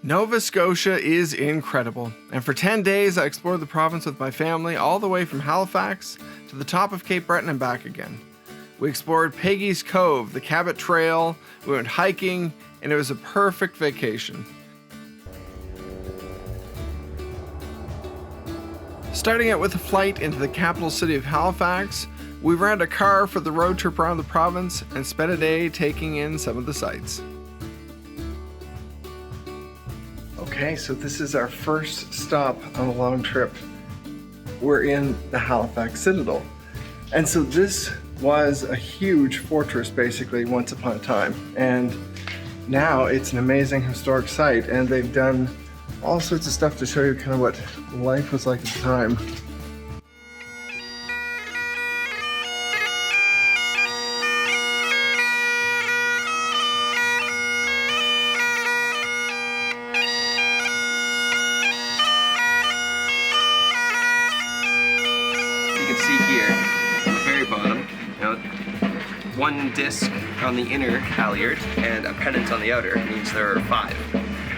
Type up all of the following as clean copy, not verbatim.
Nova Scotia is incredible, and for 10 days I explored the province with my family all the way from Halifax to the top of Cape Breton and back again. We explored Peggy's Cove, the Cabot Trail, we went hiking, and it was a perfect vacation. Starting out with a flight into the capital city of Halifax, we rented a car for the road trip around the province and spent a day taking in some of the sights. Okay, so this is our first stop on a long trip. We're in the Halifax Citadel. And so this was a huge fortress basically once upon a time. And now it's an amazing historic site, and they've done all sorts of stuff to show you kind of what life was like at the time. One disc on the inner halyard and a pennant on the outer means there are 5.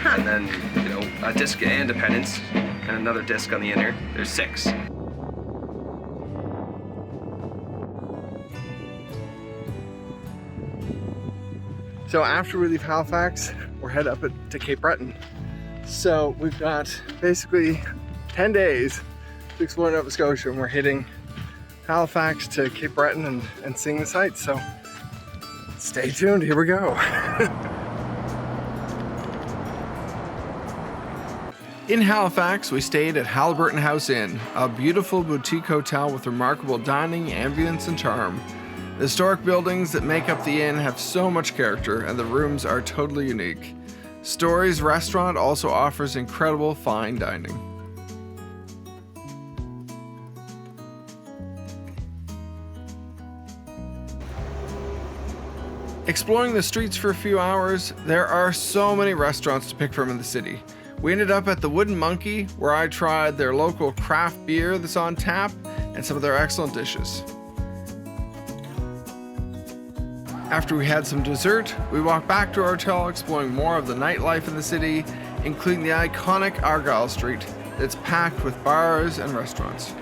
Huh. And then, a disc and a pennant and another disc on the inner, there's 6. So after we leave Halifax, we're headed up to Cape Breton. So we've got basically 10 days to explore Nova Scotia, and we're hitting Halifax to Cape Breton and seeing the sights, so stay tuned, here we go. In Halifax, we stayed at Halliburton Inn, a beautiful boutique hotel with remarkable dining, ambience, and charm. The historic buildings that make up the inn have so much character, and the rooms are totally unique. Stories Restaurant also offers incredible fine dining. Exploring the streets for a few hours, there are so many restaurants to pick from in the city. We ended up at the Wooden Monkey, where I tried their local craft beer that's on tap and some of their excellent dishes. After we had some dessert, we walked back to our hotel exploring more of the nightlife in the city, including the iconic Argyle Street that's packed with bars and restaurants.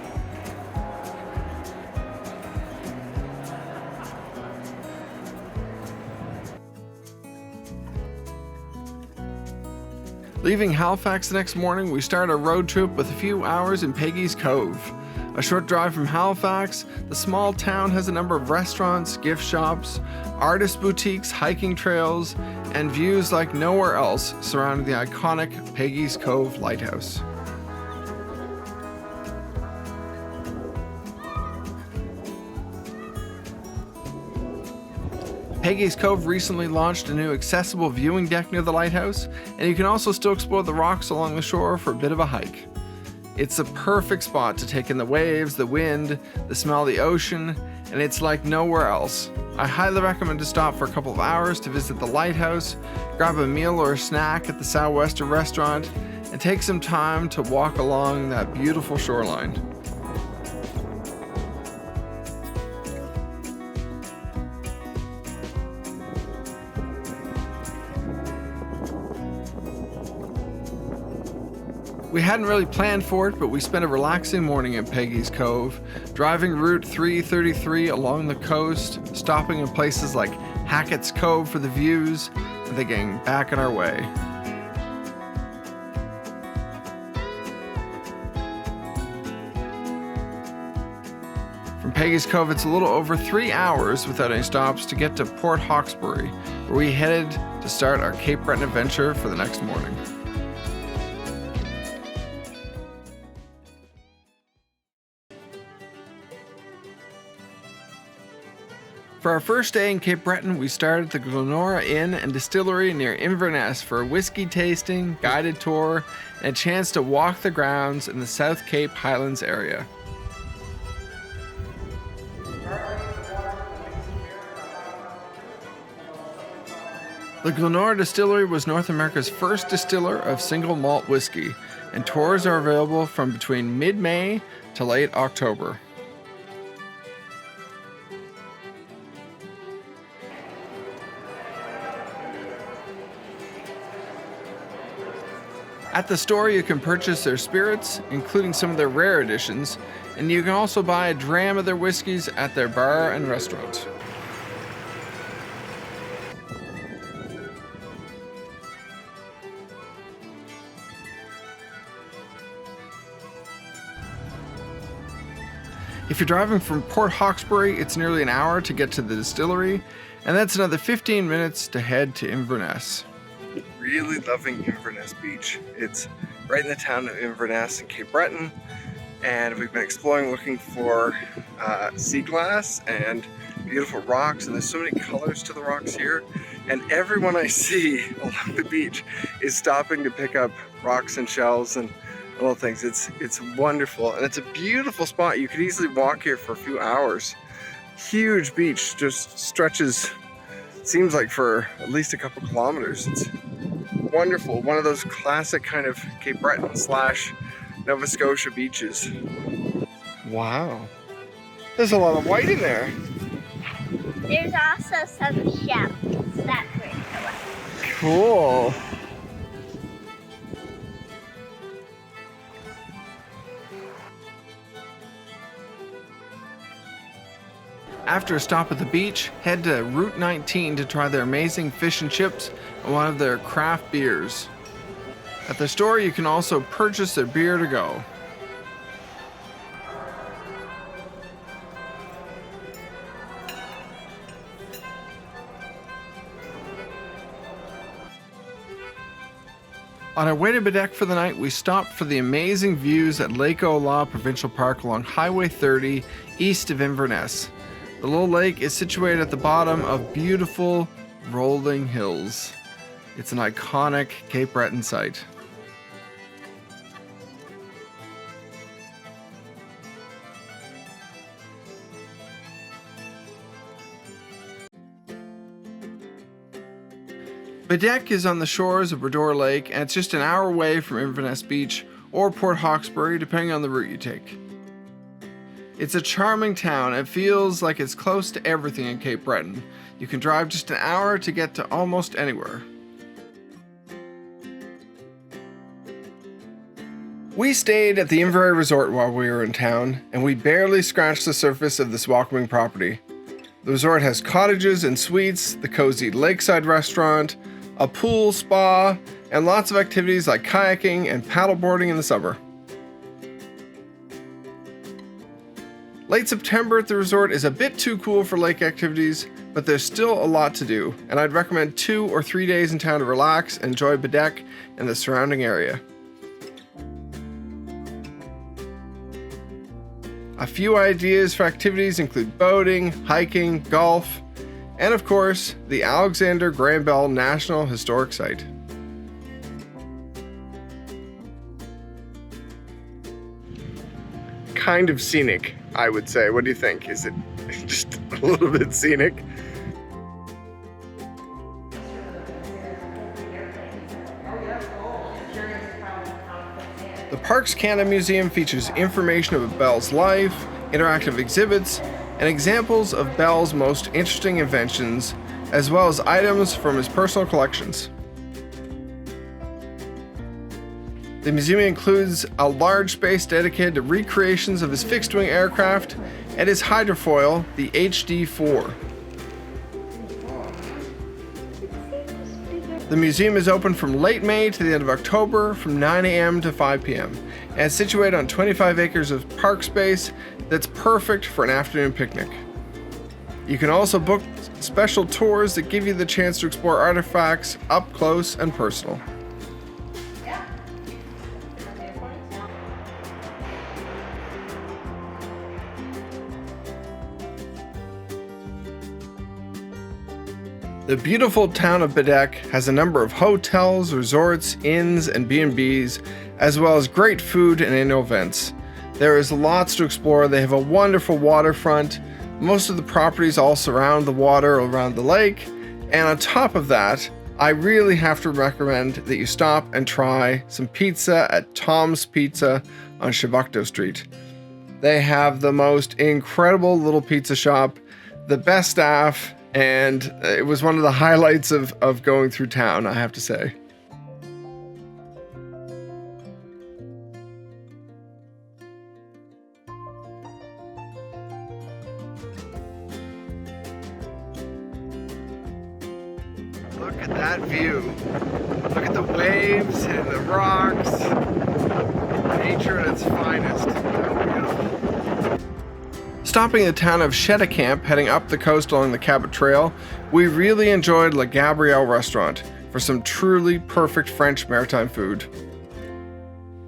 Leaving Halifax the next morning, we started a road trip with a few hours in Peggy's Cove. A short drive from Halifax, the small town has a number of restaurants, gift shops, artist boutiques, hiking trails, and views like nowhere else surrounding the iconic Peggy's Cove Lighthouse. Peggy's Cove recently launched a new accessible viewing deck near the lighthouse, and you can also still explore the rocks along the shore for a bit of a hike. It's a perfect spot to take in the waves, the wind, the smell of the ocean, and it's like nowhere else. I highly recommend to stop for a couple of hours to visit the lighthouse, grab a meal or a snack at the Southwestern restaurant, and take some time to walk along that beautiful shoreline. We hadn't really planned for it, but we spent a relaxing morning at Peggy's Cove, driving Route 333 along the coast, stopping in places like Hackett's Cove for the views, and then getting back on our way. From Peggy's Cove, it's a little over 3 hours without any stops to get to Port Hawkesbury, where we headed to start our Cape Breton adventure for the next morning. For our first day in Cape Breton, we started at the Glenora Inn and Distillery near Inverness for a whiskey tasting, guided tour, and a chance to walk the grounds in the South Cape Highlands area. The Glenora Distillery was North America's first distiller of single malt whiskey, and tours are available from between mid-May to late October. At the store, you can purchase their spirits, including some of their rare editions, and you can also buy a dram of their whiskeys at their bar and restaurant. If you're driving from Port Hawkesbury, it's nearly an hour to get to the distillery, and that's another 15 minutes to head to Inverness. Really loving Inverness Beach. It's right in the town of Inverness in Cape Breton, and we've been exploring looking for sea glass and beautiful rocks, and there's so many colors to the rocks here, and everyone I see along the beach is stopping to pick up rocks and shells and little things. It's wonderful, and it's a beautiful spot. You could easily walk here for a few hours. Huge beach, just stretches, seems like for at least a couple kilometers. It's wonderful. One of those classic kind of Cape Breton / Nova Scotia beaches. Wow. There's a lot of white in there. There's also some shells. That's pretty Cool. cool. After a stop at the beach, head to Route 19 to try their amazing fish and chips and one of their craft beers. At the store, you can also purchase their beer to go. On our way to Baddeck for the night, we stopped for the amazing views at Lake Ola Provincial Park along Highway 30 east of Inverness. The little lake is situated at the bottom of beautiful rolling hills. It's an iconic Cape Breton site. Baddeck is on the shores of Bredor Lake, and it's just an hour away from Inverness Beach or Port Hawkesbury, depending on the route you take. It's a charming town. It feels like it's close to everything in Cape Breton. You can drive just an hour to get to almost anywhere. We stayed at the Inverary Resort while we were in town, and we barely scratched the surface of this welcoming property. The resort has cottages and suites, the cozy lakeside restaurant, a pool, spa, and lots of activities like kayaking and paddleboarding in the summer. Late September at the resort is a bit too cool for lake activities, but there's still a lot to do, and I'd recommend 2 or 3 days in town to relax and enjoy Baddeck and the surrounding area. A few ideas for activities include boating, hiking, golf, and of course, the Alexander Graham Bell National Historic Site. Kind of scenic, I would say. What do you think? Is it just a little bit scenic? The Parks Canada Museum features information about Bell's life, interactive exhibits, and examples of Bell's most interesting inventions, as well as items from his personal collections. The museum includes a large space dedicated to recreations of his fixed-wing aircraft and his hydrofoil, the HD-4. The museum is open from late May to the end of October from 9 a.m. to 5 p.m. and it's situated on 25 acres of park space that's perfect for an afternoon picnic. You can also book special tours that give you the chance to explore artifacts up close and personal. The beautiful town of Baddeck has a number of hotels, resorts, inns, and B&Bs, as well as great food and annual events. There is lots to explore. They have a wonderful waterfront. Most of the properties all surround the water around the lake. And on top of that, I really have to recommend that you stop and try some pizza at Tom's Pizza on Cheticamp Street. They have the most incredible little pizza shop, the best staff, and it was one of the highlights of going through town, I have to say. waves and the rocks. Nature at its finest. Beautiful. Stopping the town of Chéticamp, heading up the coast along the Cabot Trail, we really enjoyed Le Gabriel restaurant for some truly perfect French maritime food.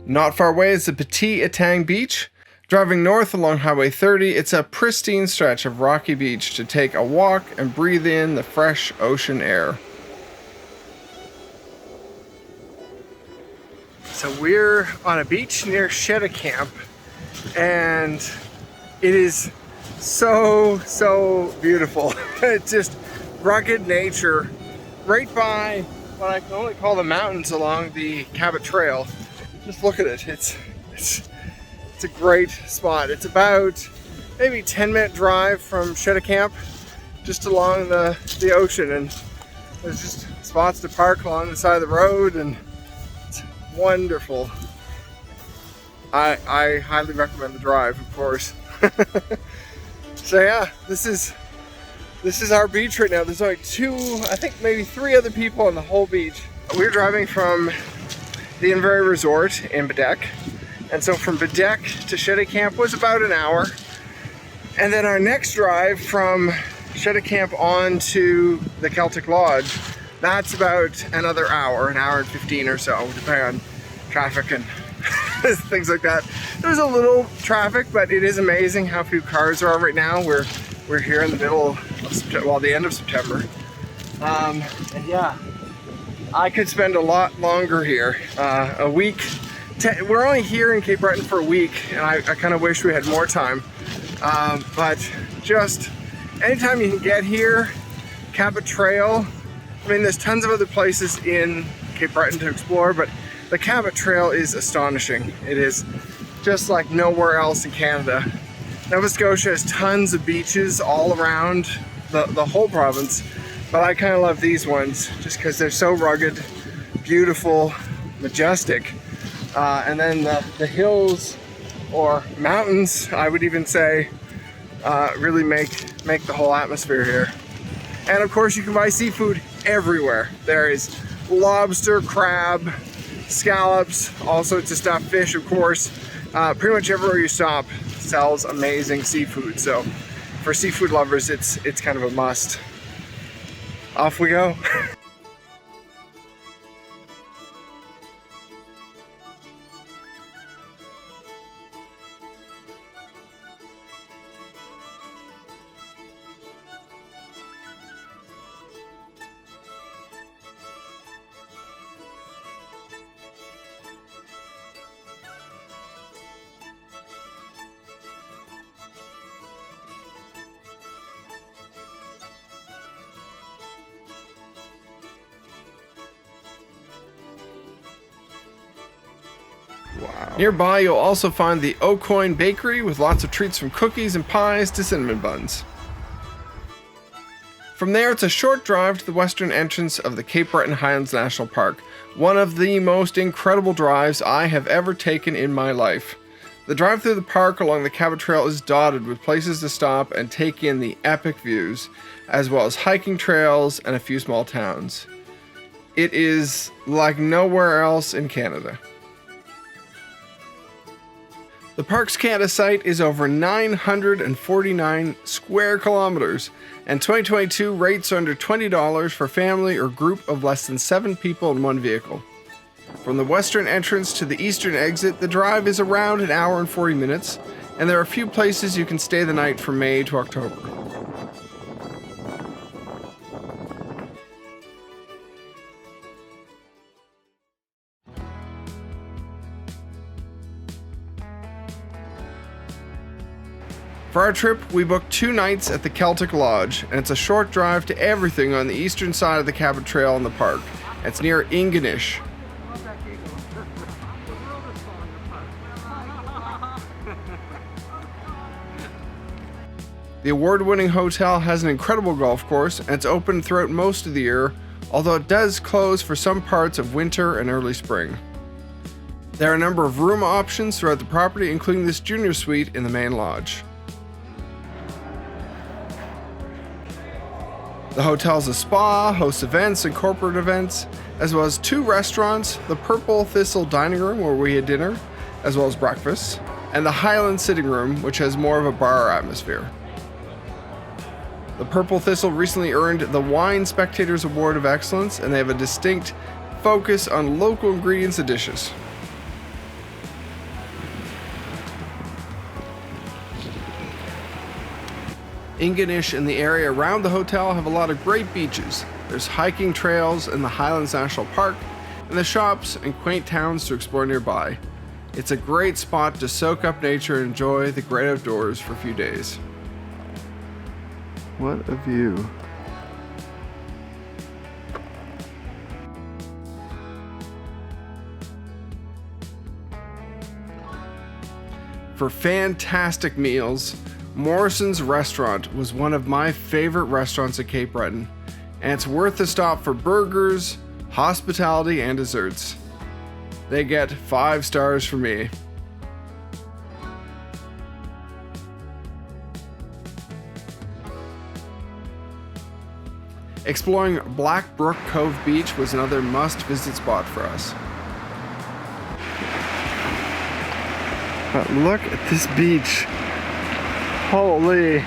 Not far away is the Petit Etang beach. Driving north along Highway 30, it's a pristine stretch of rocky beach to take a walk and breathe in the fresh ocean air. So we're on a beach near Cheticamp, and it is so beautiful. It's just rugged nature right by what I can only call the mountains along the Cabot Trail. Just look at it. It's a great spot. It's about maybe 10-minute drive from Cheticamp, just along the ocean, and there's just spots to park along the side of the road, and it's wonderful. I highly recommend the drive, of course. So yeah, this is our beach right now. There's only I think maybe 3 other people on the whole beach. We're driving from the Inverary Resort in Baddeck, and so from Baddeck to Cheticamp was about an hour, and then our next drive from Cheticamp on to the Keltic Lodge, that's about another hour, an hour and 15 or so, depending on traffic and things like that. There's a little traffic, but it is amazing how few cars are right now. We're here in the middle of September, well, the end of September. And yeah, I could spend a lot longer here. A week. We're only here in Cape Breton for a week, and I kind of wish we had more time. But just anytime you can get here, Cabot Trail. I mean, there's tons of other places in Cape Breton to explore, but the Cabot Trail is astonishing. It is just like nowhere else in Canada. Nova Scotia has tons of beaches all around the whole province, but I kind of love these ones just because they're so rugged, beautiful, majestic. And then the hills, or mountains, I would even say, really make the whole atmosphere here. And of course, you can buy seafood everywhere. There is lobster, crab, scallops, all sorts of stuff, fish, of course. Pretty much everywhere you stop sells amazing seafood. So for seafood lovers, it's kind of a must. Off we go. Wow. Nearby, you'll also find the O'Coin Bakery with lots of treats from cookies and pies to cinnamon buns. From there, it's a short drive to the western entrance of the Cape Breton Highlands National Park, one of the most incredible drives I have ever taken in my life. The drive through the park along the Cabot Trail is dotted with places to stop and take in the epic views, as well as hiking trails and a few small towns. It is like nowhere else in Canada. The park's Canada site is over 949 square kilometers, and 2022 rates are under $20 for family or group of less than 7 people in one vehicle. From the western entrance to the eastern exit, the drive is around an hour and 40 minutes, and there are a few places you can stay the night from May to October. For our trip, we booked 2 nights at the Keltic Lodge, and it's a short drive to everything on the eastern side of the Cabot Trail in the park. It's near Ingonish. The award-winning hotel has an incredible golf course, and it's open throughout most of the year, although it does close for some parts of winter and early spring. There are a number of room options throughout the property, including this junior suite in the main lodge. The hotel's a spa, hosts events and corporate events, as well as 2 restaurants, the Purple Thistle Dining Room where we had dinner, as well as breakfast, and the Highlands Sitting Room, which has more of a bar atmosphere. The Purple Thistle recently earned the Wine Spectators Award of Excellence, and they have a distinct focus on local ingredients and dishes. Ingonish and the area around the hotel have a lot of great beaches. There's hiking trails in the Highlands National Park, and the shops and quaint towns to explore nearby. It's a great spot to soak up nature and enjoy the great outdoors for a few days. What a view. For fantastic meals, Morrison's Restaurant was one of my favorite restaurants at Cape Breton, and it's worth a stop for burgers, hospitality, and desserts. They get 5 stars from me. Exploring Black Brook Cove Beach was another must-visit spot for us. But look at this beach. Holy.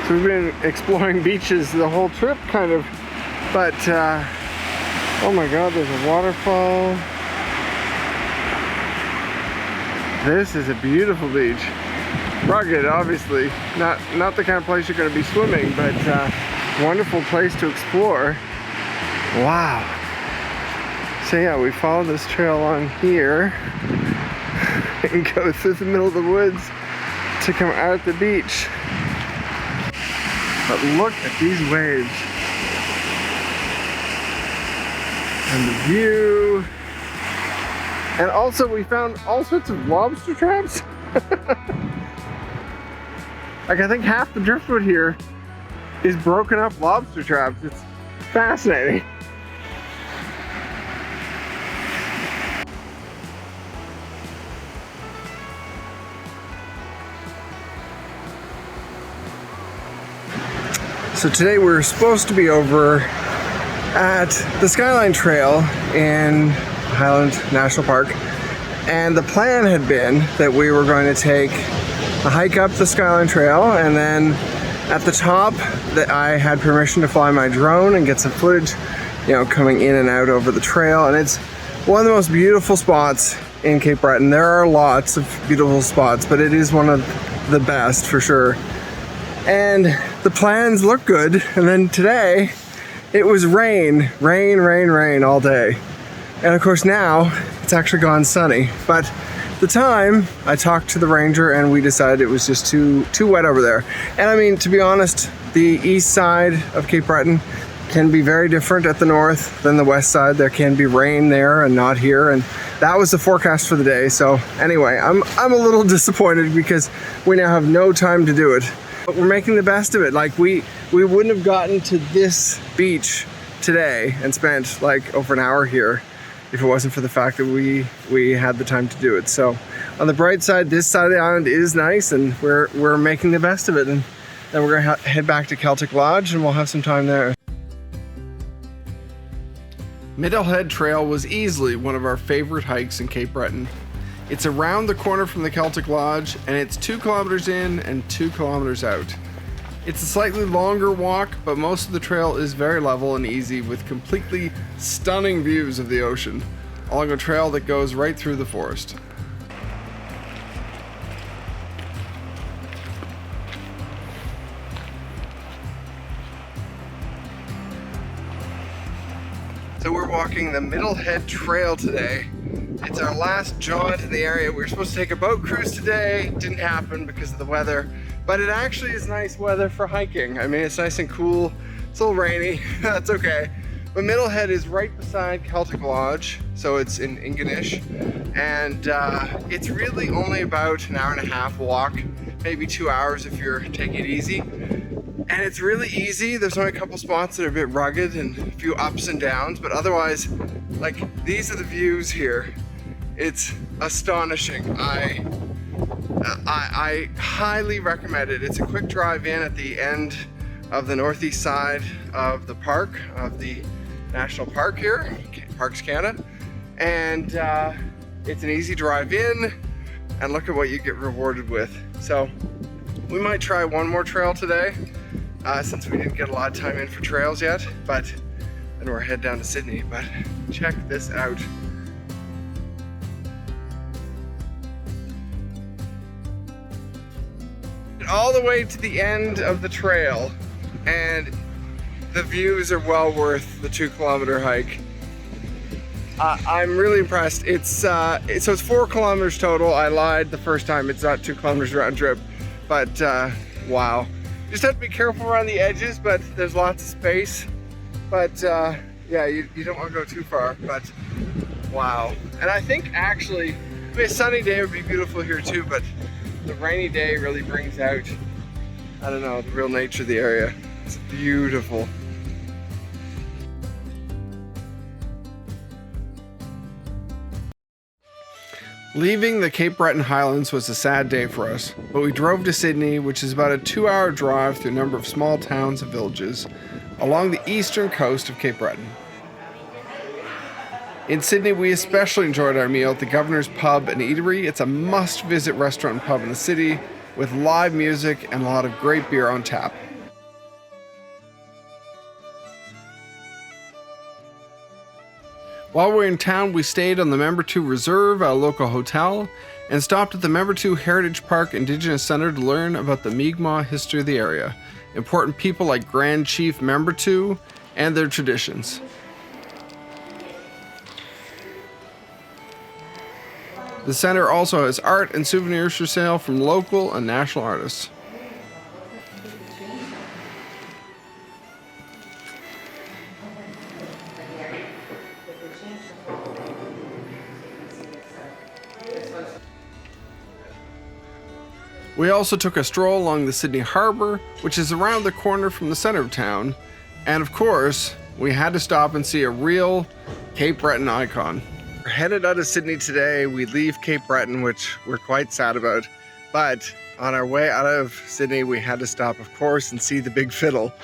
So we've been exploring beaches the whole trip, kind of, but oh my god, there's a waterfall. This is a beautiful beach. Rugged, obviously. Not the kind of place you're going to be swimming, but wonderful place to explore. Wow. So yeah, we follow this trail on here and go through the middle of the woods to come out the beach. But look at these waves. And the view. And also we found all sorts of lobster traps. Like, I think half the driftwood here is broken up lobster traps. It's fascinating. So today we're supposed to be over at the Skyline Trail in Highlands National Park, and the plan had been that we were going to take a hike up the Skyline Trail, and then at the top that I had permission to fly my drone and get some footage, you know, coming in and out over the trail. And it's one of the most beautiful spots in Cape Breton. There are lots of beautiful spots, but it is one of the best for sure. And the plans look good, and then today it was rain all day. And of course now it's actually gone sunny, but the time I talked to the ranger and we decided it was just too wet over there. And I mean, to be honest, the east side of Cape Breton can be very different at the north than the west side. There can be rain there and not here, and that was the forecast for the day. So anyway, I'm a little disappointed because we now have no time to do it. But we're making the best of it. Like, we wouldn't have gotten to this beach today and spent like over an hour here if it wasn't for the fact that we had the time to do it. So on the bright side, this side of the island is nice, and we're making the best of it. And then we're gonna head back to Keltic Lodge and we'll have some time there. Middlehead Trail was easily one of our favorite hikes in Cape Breton. It's around the corner from the Keltic Lodge, and it's 2 kilometers in and 2 kilometers out. It's a slightly longer walk, but most of the trail is very level and easy with completely stunning views of the ocean along a trail that goes right through the forest. So we're walking the Middlehead Trail today. It's our last jaunt in the area. We were supposed to take a boat cruise today. Didn't happen because of the weather, but it actually is nice weather for hiking. I mean, it's nice and cool. It's a little rainy, that's okay. But Middlehead is right beside Keltic Lodge, so it's in Ingonish, and it's really only about an hour and a half walk, maybe 2 hours if you're taking it easy. And it's really easy. There's only a couple spots that are a bit rugged and a few ups and downs, but otherwise, like, these are the views here. It's astonishing. I highly recommend it. It's a quick drive in at the end of the northeast side of the park, of the national park here, Parks Canada. And it's an easy drive in, and look at what you get rewarded with. So we might try one more trail today, since we didn't get a lot of time in for trails yet, but then we're head down to Sydney. But check this out. All the way to the end of the trail, and the views are well worth the 2-kilometer hike. I'm really impressed. So it's 4 kilometers total. I lied the first time. It's not 2 kilometers round trip, but wow. Just have to be careful around the edges, but there's lots of space. But yeah, you don't want to go too far, but wow. And I think actually, a sunny day would be beautiful here too, but the rainy day really brings out, I don't know, the real nature of the area. It's beautiful. Leaving the Cape Breton Highlands was a sad day for us, but we drove to Sydney, which is about a 2-hour drive through a number of small towns and villages along the eastern coast of Cape Breton. In Sydney, we especially enjoyed our meal at the Governor's Pub and Eatery. It's a must-visit restaurant and pub in the city with live music and a lot of great beer on tap. While we were in town, we stayed on the Membertou Reserve at a local hotel and stopped at the Membertou Heritage Park Indigenous Center to learn about the Mi'kmaq history of the area, important people like Grand Chief Membertou, and their traditions. The center also has art and souvenirs for sale from local and national artists. We also took a stroll along the Sydney Harbour, which is around the corner from the center of town. And of course, we had to stop and see a real Cape Breton icon. We're headed out of Sydney today. We leave Cape Breton, which we're quite sad about. But on our way out of Sydney, we had to stop, of course, and see the Big Fiddle.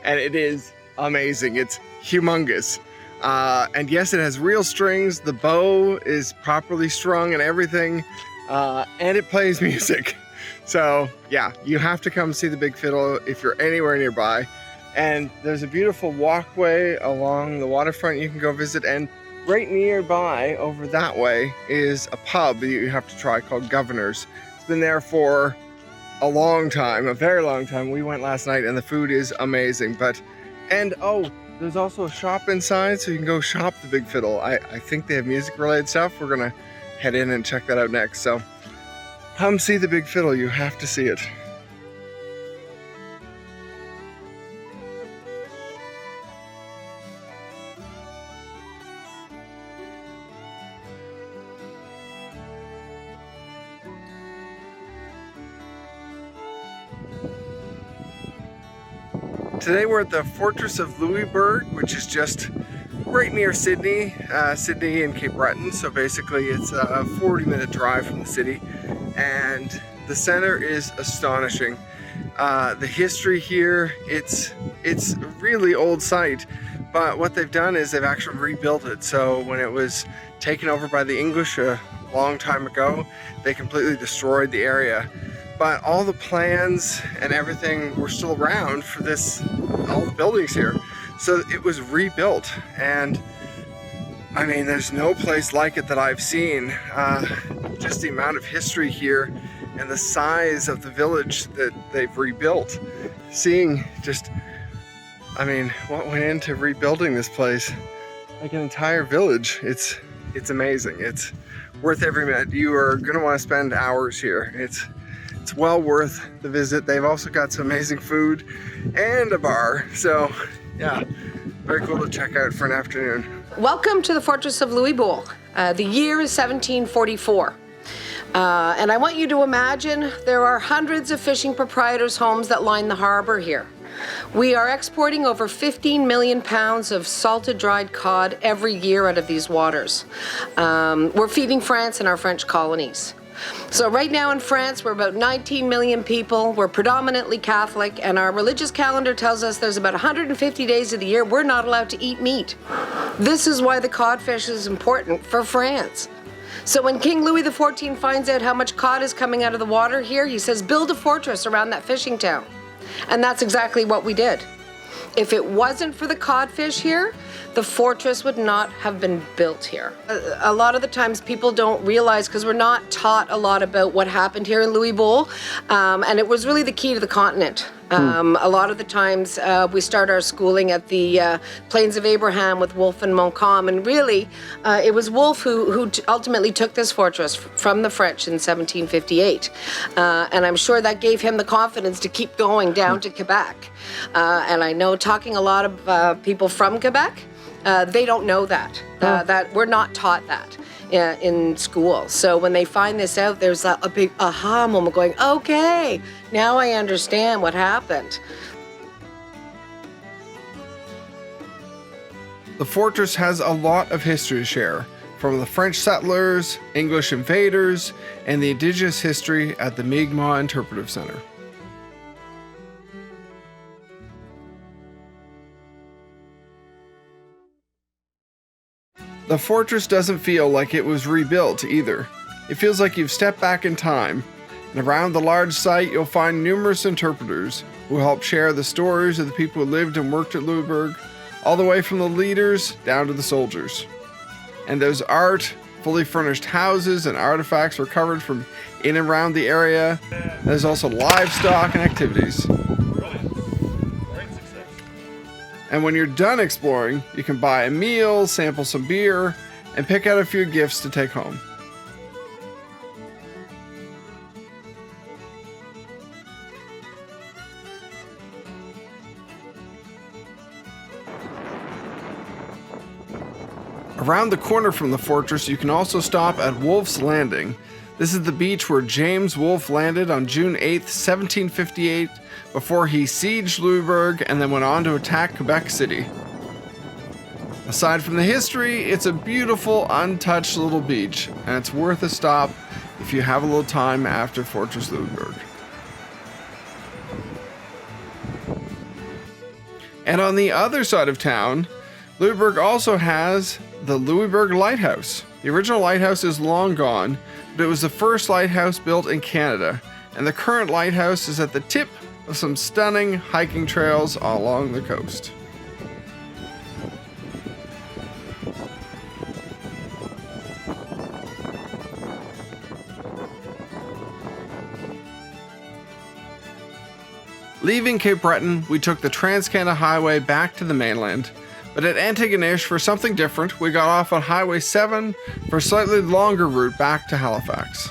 And it is amazing. It's humongous. And yes, it has real strings. The bow is properly strung and everything. And it plays music. So yeah, you have to come see the Big Fiddle if you're anywhere nearby. And there's a beautiful walkway along the waterfront you can go visit. And right nearby, over that way, is a pub that you have to try called Governor's. It's been there for a long time, a very long time. We went last night and the food is amazing. Oh, there's also a shop inside, so you can go shop the Big Fiddle. I think they have music related stuff. We're gonna head in and check that out next. So come see the Big Fiddle, you have to see it. Today we're at the Fortress of Louisbourg, which is just right near Sydney, Sydney and Cape Breton. So basically it's a 40-minute drive from the city. And the center is astonishing. The history here, it's a really old site, but what they've done is they've actually rebuilt it. So when it was taken over by the English a long time ago, they completely destroyed the area. But all the plans and everything were still around for this, all the buildings here. So it was rebuilt, and I mean, there's no place like it that I've seen. Just the amount of history here and the size of the village that they've rebuilt. Seeing just, I mean, what went into rebuilding this place, like an entire village. It's amazing. It's worth every minute. You are gonna want to spend hours here. It's well worth the visit. They've also got some amazing food and a bar. So yeah, very cool to check out for an afternoon. Welcome to the Fortress of Louisbourg. The year is 1744. And I want you to imagine there are hundreds of fishing proprietors' homes that line the harbor here. We are exporting over 15 million pounds of salted dried cod every year out of these waters. We're feeding France and our French colonies. So right now in France, we're about 19 million people. We're predominantly Catholic, and our religious calendar tells us there's about 150 days of the year we're not allowed to eat meat. This is why the codfish is important for France. So when King Louis XIV finds out how much cod is coming out of the water here, he says, build a fortress around that fishing town. And that's exactly what we did. If it wasn't for the codfish here, the fortress would not have been built here. A lot of the times people don't realize, because we're not taught a lot about what happened here in Louisbourg, and it was really the key to the continent. A lot of the times we start our schooling at the Plains of Abraham with Wolfe and Montcalm, and really it was Wolfe who ultimately took this fortress from the French in 1758. And I'm sure that gave him the confidence to keep going down to Quebec. And I know, talking a lot of people from Quebec, they don't know that. That we're not taught that in school. So when they find this out, there's a big aha moment going, okay, now I understand what happened. The fortress has a lot of history to share, from the French settlers, English invaders, and the indigenous history at the Mi'kmaq Interpretive Center. The fortress doesn't feel like it was rebuilt either. It feels like you've stepped back in time, and around the large site you'll find numerous interpreters who help share the stories of the people who lived and worked at Louisbourg, all the way from the leaders down to the soldiers. And there's art, fully furnished houses, and artifacts recovered from in and around the area. There's also livestock and activities. And when you're done exploring, you can buy a meal, sample some beer, and pick out a few gifts to take home. Around the corner from the fortress, you can also stop at Wolfe's Landing. This is the beach where James Wolfe landed on June 8th, 1758, before he sieged Louisbourg and then went on to attack Quebec City. Aside from the history, it's a beautiful, untouched little beach, and it's worth a stop if you have a little time after Fortress Louisbourg. And on the other side of town, Louisbourg also has the Louisbourg Lighthouse. The original lighthouse is long gone, but it was the first lighthouse built in Canada, and the current lighthouse is at the tip of some stunning hiking trails along the coast. Leaving Cape Breton, we took the Trans-Canada Highway back to the mainland, but at Ingonish, for something different, we got off on Highway 7 for a slightly longer route back to Halifax.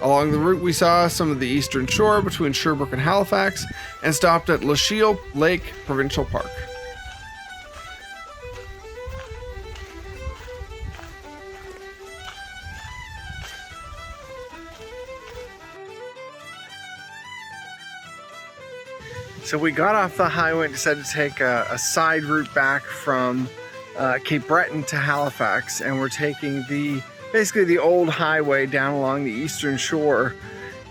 Along the route, we saw some of the eastern shore between Sherbrooke and Halifax and stopped at Lachille Lake Provincial Park. So we got off the highway and decided to take a side route back from Cape Breton to Halifax, and we're taking basically the old highway down along the eastern shore,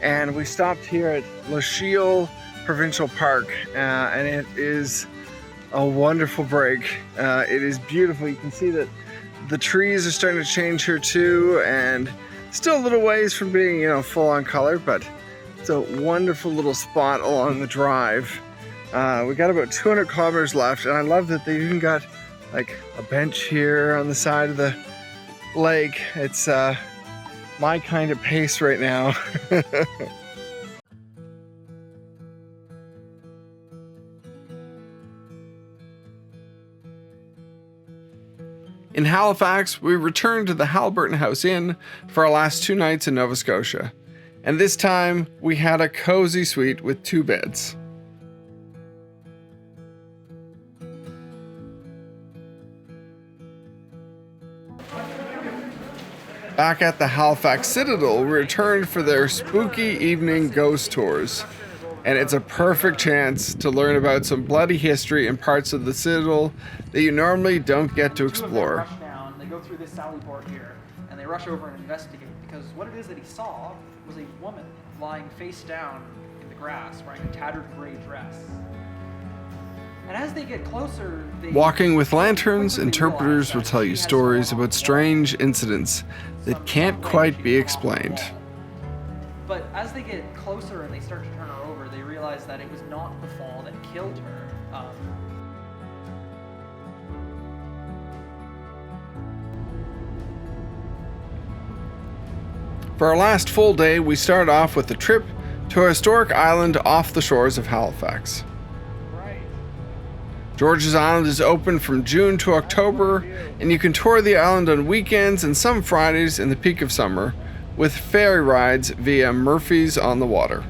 and we stopped here at Lachille Provincial Park, and it is a wonderful break. It is beautiful. You can see that the trees are starting to change here too, and still a little ways from being, full on color, but it's a wonderful little spot along the drive. We got about 200 kilometers left, and I love that they even got like a bench here on the side of the lake. It's my kind of pace right now. In Halifax, we returned to the Halliburton Inn for our last 2 nights in Nova Scotia. And this time, we had a cozy suite with 2 beds. Back at the Halifax Citadel, we returned for their spooky evening ghost tours. And it's a perfect chance to learn about some bloody history and parts of the Citadel that you normally don't get to explore. They go through this sally port here. and they rush over and investigate because what it is that he saw was a woman lying face down in the grass wearing a tattered gray dress. And as they get closer, Walking with lanterns, interpreters will tell you stories about strange incidents that can't quite be explained. But as they get closer and they start to turn her over, they realize that it was not the fall that killed her. For our last full day, we started off with a trip to a historic island off the shores of Halifax. George's Island is open from June to October, and you can tour the island on weekends and some Fridays in the peak of summer with ferry rides via Murphy's on the Water.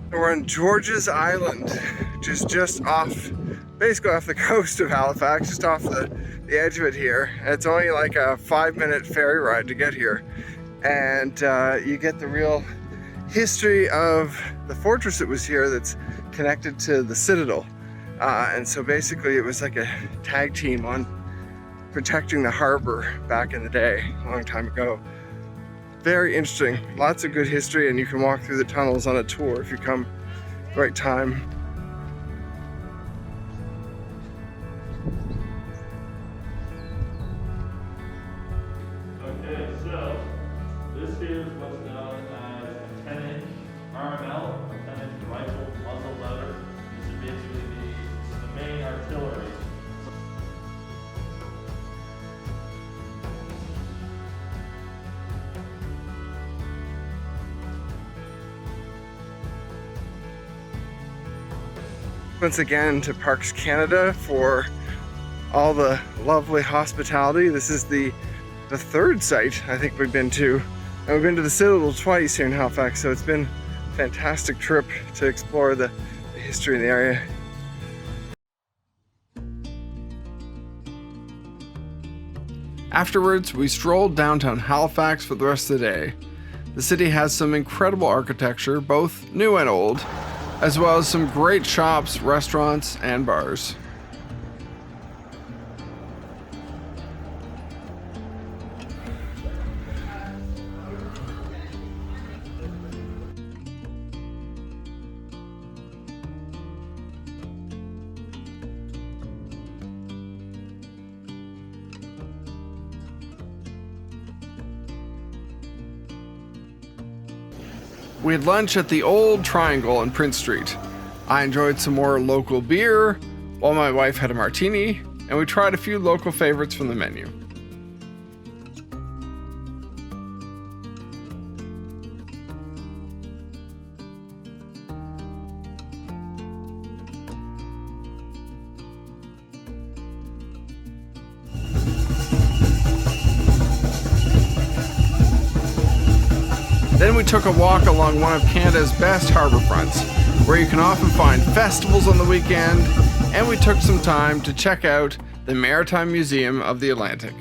We're on George's Island, which is just off, basically off the coast of Halifax, just off the edge of it here. And it's only like a 5-minute ferry ride to get here. And you get the real history of the fortress that was here that's connected to the Citadel. And so basically it was like a tag team on protecting the harbor back in the day, a long time ago. Very interesting, lots of good history, and you can walk through the tunnels on a tour if you come right time. Okay, so this here is what's known as a 10-inch RML, a 10-inch rifle muzzle loader. This is basically the main artillery. Once again to Parks Canada for all the lovely hospitality. This is the third site I think we've been to. And we've been to the Citadel twice here in Halifax, so it's been a fantastic trip to explore the history of the area. Afterwards, we strolled downtown Halifax for the rest of the day. The city has some incredible architecture, both new and old, as well as some great shops, restaurants, and bars. We had lunch at the Old Triangle on Prince Street. I enjoyed some more local beer, while my wife had a martini, and we tried a few local favorites from the menu. Then we took a walk along one of Canada's best harbour fronts, where you can often find festivals on the weekend, and we took some time to check out the Maritime Museum of the Atlantic.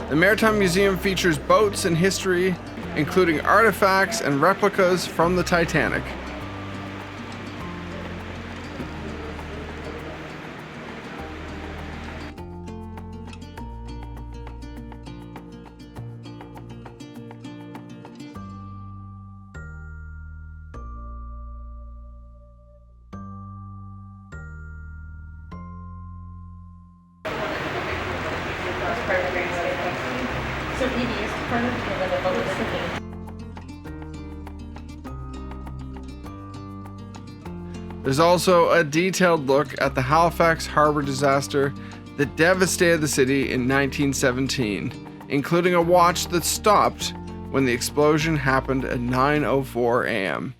The Maritime Museum features boats and history, including artifacts and replicas from the Titanic. There's also a detailed look at the Halifax harbor disaster that devastated the city in 1917, including a watch that stopped when the explosion happened at 9:04 a.m.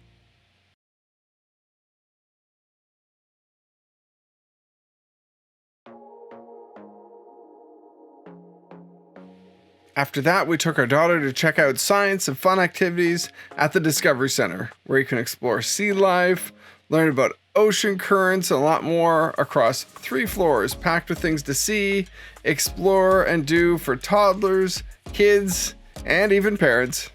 After that, we took our daughter to check out science and fun activities at the Discovery Center, where you can explore sea life, learn about ocean currents, and a lot more across 3 floors packed with things to see, explore, and do for toddlers, kids, and even parents.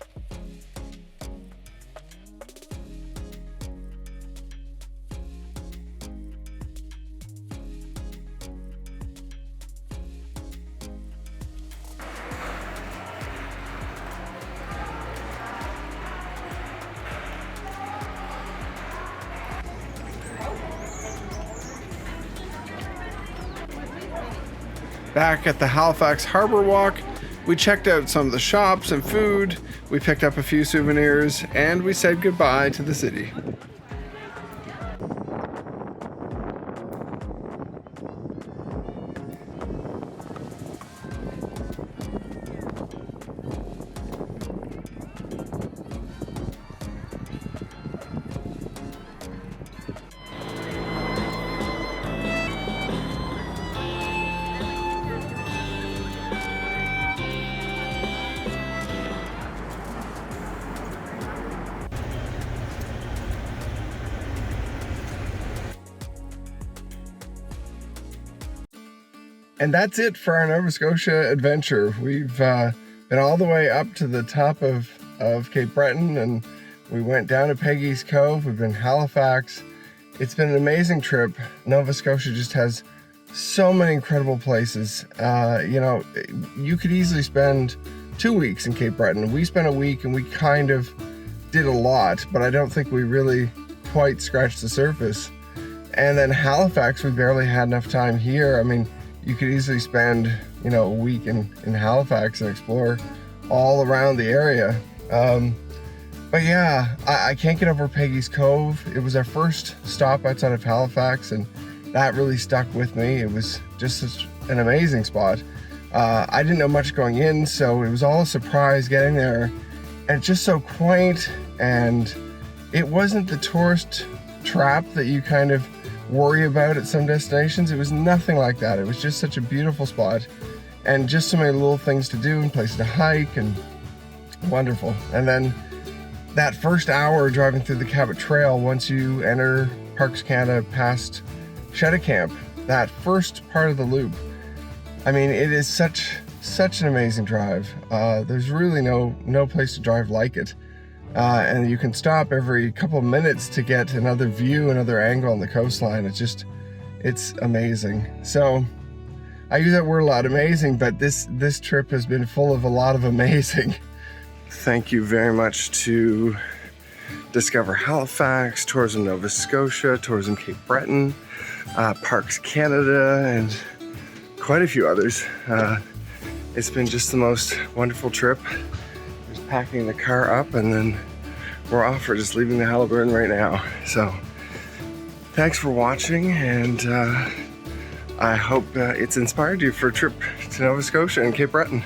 Back at the Halifax Harbor Walk, we checked out some of the shops and food, we picked up a few souvenirs, and we said goodbye to the city. And that's it for our Nova Scotia adventure. We've been all the way up to the top of Cape Breton, and we went down to Peggy's Cove. We've been in Halifax. It's been an amazing trip. Nova Scotia just has so many incredible places. You know, you could easily spend 2 weeks in Cape Breton. We spent a week and we kind of did a lot, but I don't think we really quite scratched the surface. And then Halifax, we barely had enough time here. I mean, you could easily spend, you know, a week in Halifax and explore all around the area. But yeah, I can't get over Peggy's Cove. It was our first stop outside of Halifax, and that really stuck with me. It was just such an amazing spot. I didn't know much going in, so it was all a surprise getting there. And just so quaint, and it wasn't the tourist trap that you kind of worry about at some destinations. It was nothing like that. It was just such a beautiful spot, and just so many little things to do and places to hike, and wonderful. And then that first hour driving through the Cabot Trail, once you enter Parks Canada past Cheticamp, that first part of the loop, I mean, it is such an amazing drive. There's really no place to drive like it. And you can stop every couple of minutes to get another view, another angle on the coastline. It's amazing. So I use that word a lot, amazing, but this trip has been full of a lot of amazing. Thank you very much to Discover Halifax, Tourism Nova Scotia, Tourism Cape Breton, Parks Canada, and quite a few others. It's been just the most wonderful trip. Just packing the car up, and then we're off. We're just leaving the Halliburton right now. So thanks for watching, and I hope it's inspired you for a trip to Nova Scotia and Cape Breton.